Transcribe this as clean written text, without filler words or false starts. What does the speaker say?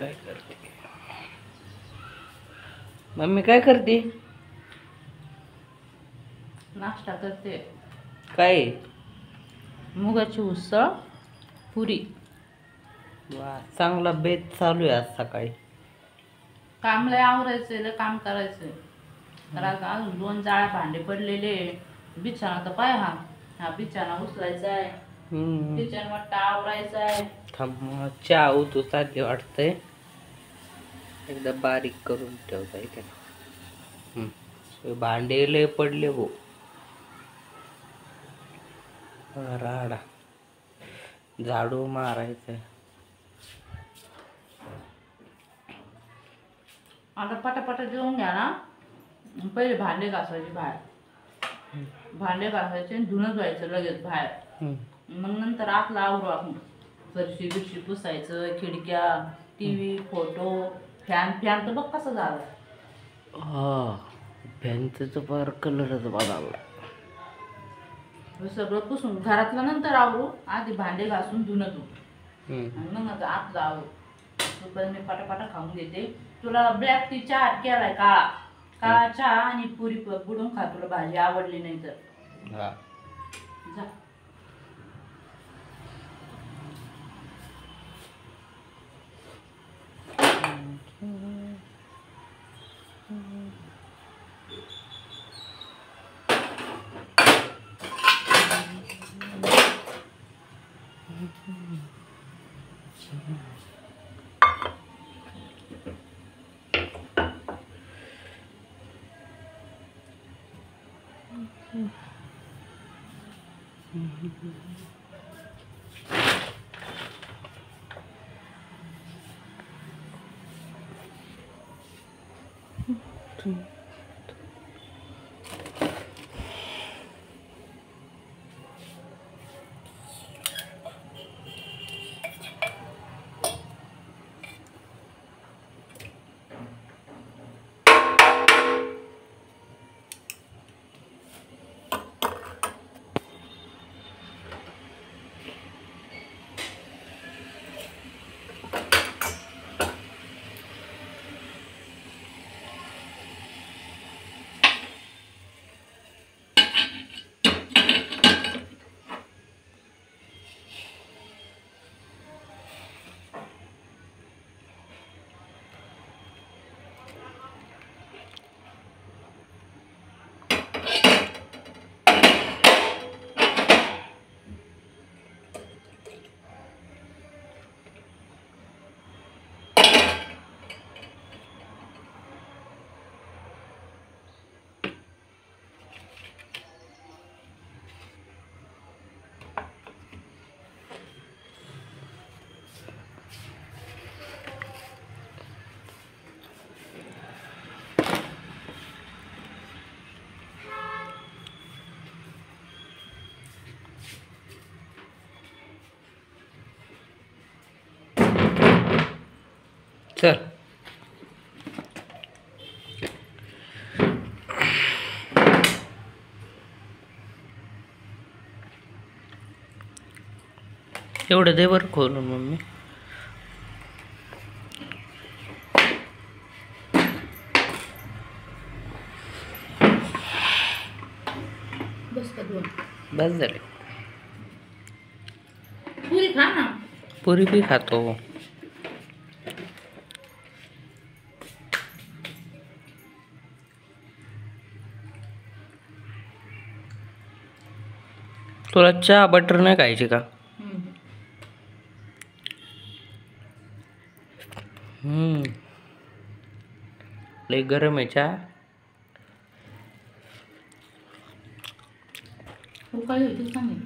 काय करते मम्मी? काय करते? नाश्ता करते. काय? मुगाची उसळ पुरी. वा, चांगला बेत चालू आहे आज सकाळी. काम लय आवरायचंय, लय काम करायचंय. तर आता अजून 2 जाळ्या भांडे पडलेले. बिछाना तर पाय, हा बिछाना उचलायचा आहे. किचन वाटतं आवरायचा आहे. थांब, चहा होतो साध्य वाटतंय. एकदा बारीक करून ठेवता येते. भांडे लय पडले भो. राडा झाडू मारायचं. आता पटापटा जेवून घ्या ना. पहिले भांडे घासायचे बाहेर. भांडे घासायचे आणि धुणं धुवायचं लगेच बाहेर. मग नंतर आतला आवरू आपण. फरशी बिरशी पुसायचं, खिडक्या, टीव्ही, फोटो, फॅन तर बघ कसं झालं. हा, फॅनचं तर फार कलरच बदलला. सगळं पुसून घरातलं नंतर आवरू. आधी भांडे घासून धुणं धुवू आणि मग आता आतलं आवरू. तोपर्यंत मी पटापटा खाऊन घेते. तुला ब्लॅक टी चहा केलाय काळा चहा आणि पुरी बुडून खा. तुला भाजी आवडली नाही तर जा. चल. एवढं दे बरं खोलून मम्मी. बस झाले. पुरी खा ना. पुरी भी खातो. तुला चहा बटर नाही खायची का? लय गरम आहे चहा. उकाळी होती चांगली.